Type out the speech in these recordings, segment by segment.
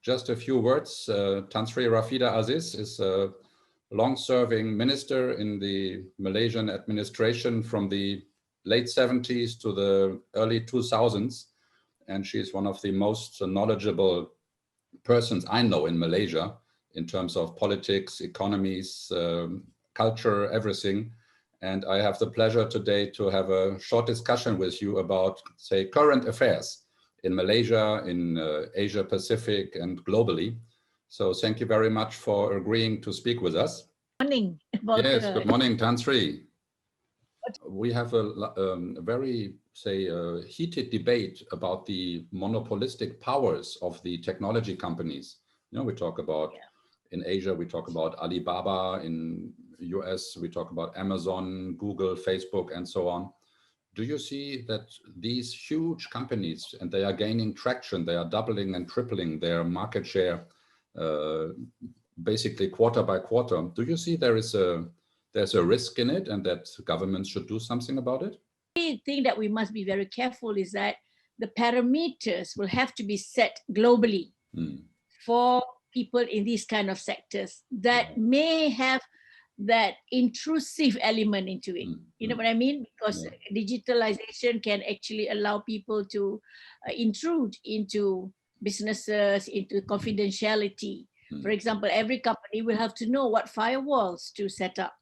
just a few words. Sri Rafidah Aziz is a long-serving minister in the Malaysian administration from the late 70s to the early 2000s. And she's one of the most knowledgeable persons I know in Malaysia in terms of politics, economies, culture, everything. And I have the pleasure today to have a short discussion with you about, say, current affairs in Malaysia, in Asia Pacific, and globally. So thank you very much for agreeing to speak with us. Good morning. Yes, good morning, Sri. We have a very, say, heated debate about the monopolistic powers of the technology companies. You know, we talk about, in Asia, we talk about Alibaba, in US, we talk about Amazon, Google, Facebook, and so on. Do you see that these huge companies, and they are gaining traction, they are doubling and tripling their market share, basically quarter by quarter. Do you see there's a risk in it and that governments should do something about it? The thing that we must be very careful is that the parameters will have to be set globally for people in these kind of sectors that may have that intrusive element into it. You know what I mean? Because digitalization can actually allow people to intrude into businesses, into confidentiality. For example, every company will have to know what firewalls to set up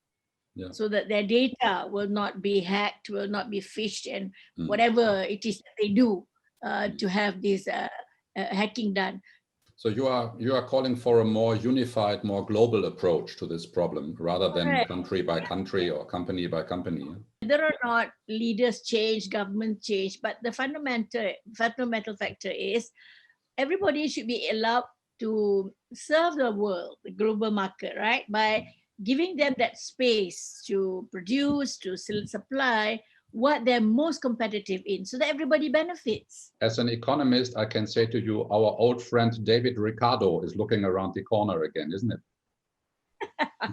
so that their data will not be hacked, will not be phished, and whatever it is that they do to have this hacking done. So you are calling for a more unified, more global approach to this problem rather than country by country or company by company. Whether or not leaders change, government change, but the fundamental factor is everybody should be allowed to serve the world, the global market, right? By giving them that space to produce, to supply what they're most competitive in, so that everybody benefits. As an economist, I can say to you, our old friend David Ricardo is looking around the corner again, isn't it?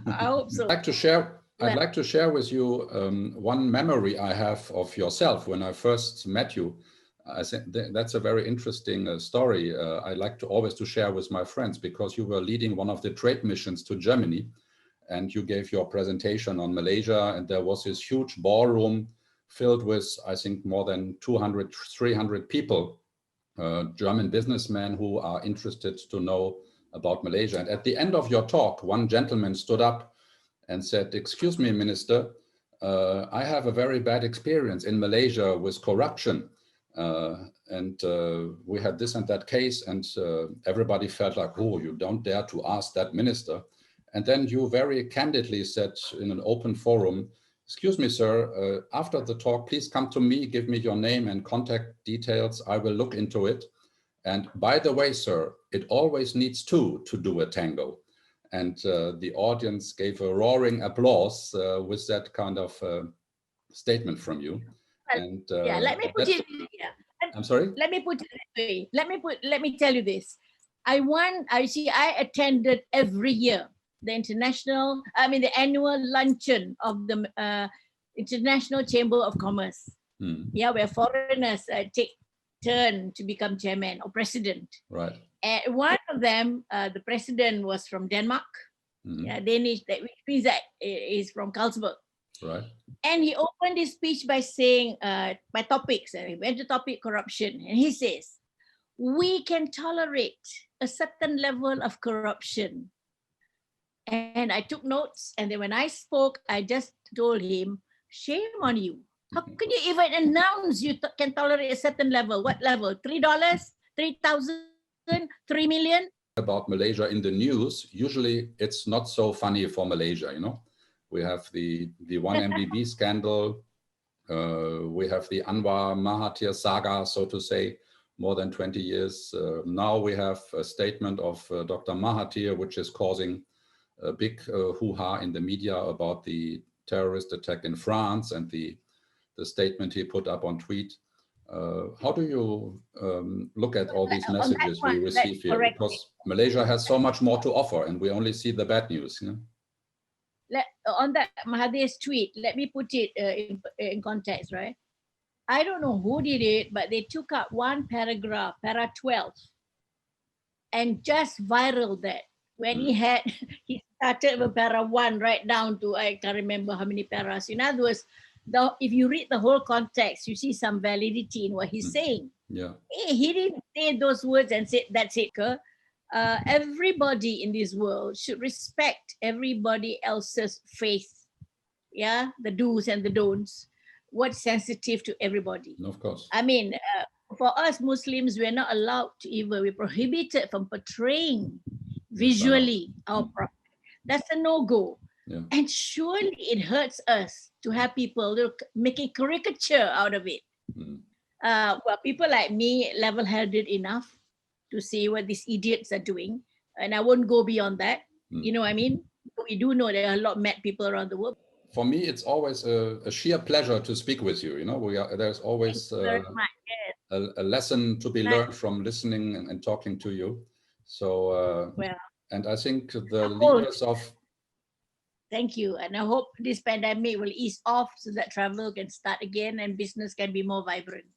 I hope so. I'd like to share with you one memory I have of yourself when I first met you. I think that's a very interesting story. I like to always to share with my friends, because you were leading one of the trade missions to Germany, and you gave your presentation on Malaysia, and there was this huge ballroom filled with, I think, more than 200, 300 people, German businessmen who are interested to know about Malaysia. And at the end of your talk, one gentleman stood up and said, "Excuse me, Minister, I have a very bad experience in Malaysia with corruption. We had this and that case," and everybody felt like, "Oh, you don't dare to ask that minister." And then you very candidly said in an open forum, "Excuse me, sir, after the talk, please come to me, give me your name and contact details. I will look into it. And by the way, sir, it always needs two to do a tango." And the audience gave a roaring applause with that kind of statement from you. And let me put it. I'm sorry. Let me put it this way. Let me tell you this. I attended every year the annual luncheon of the International Chamber of Commerce. Where foreigners take turn to become chairman or president. Right. And one of them, the president was from Denmark, Danish, which means that is from Carlsberg. Right. And he opened his speech by saying, by topics, and he went to topic corruption. And he says, we can tolerate a certain level of corruption. And I took notes. And then when I spoke, I just told him, shame on you. How can you even announce you can tolerate a certain level? What level? $3, 3,000, 3 million? About Malaysia in the news, usually it's not so funny for Malaysia, you know. We have the 1MDB scandal. We have the Anwar Mahathir saga, so to say, more than 20 years. Now we have a statement of Dr. Mahathir, which is causing a big hoo-ha in the media about the terrorist attack in France and the statement he put up on tweet. How do you look at all these messages we receive here? Because Malaysia has so much more to offer and we only see the bad news. You know? On that Mahathir's tweet, let me put it in context, right? I don't know who did it, but they took out one paragraph, para 12, and just viral that when he started with para 1 right down to, I can't remember how many paras. In other words, if you read the whole context, you see some validity in what he's saying. Yeah. He didn't say those words and say, that's it. Everybody in this world should respect everybody else's faith. Yeah, the do's and the don'ts. What's sensitive to everybody. Of course. I mean, for us Muslims, we're not allowed to even, we're prohibited from portraying visually our prophet. That's a no-go. Yeah. And surely it hurts us to have people make a caricature out of it. Well, people like me, level-headed enough to see what these idiots are doing, and I won't go beyond that. You know what I mean? We do know there are a lot of mad people around the world. For me, it's always a sheer pleasure to speak with you. You know, there's always a lesson to be learned from listening and talking to you. So, and I think the leaders of... Thank you. And I hope this pandemic will ease off so that travel can start again and business can be more vibrant.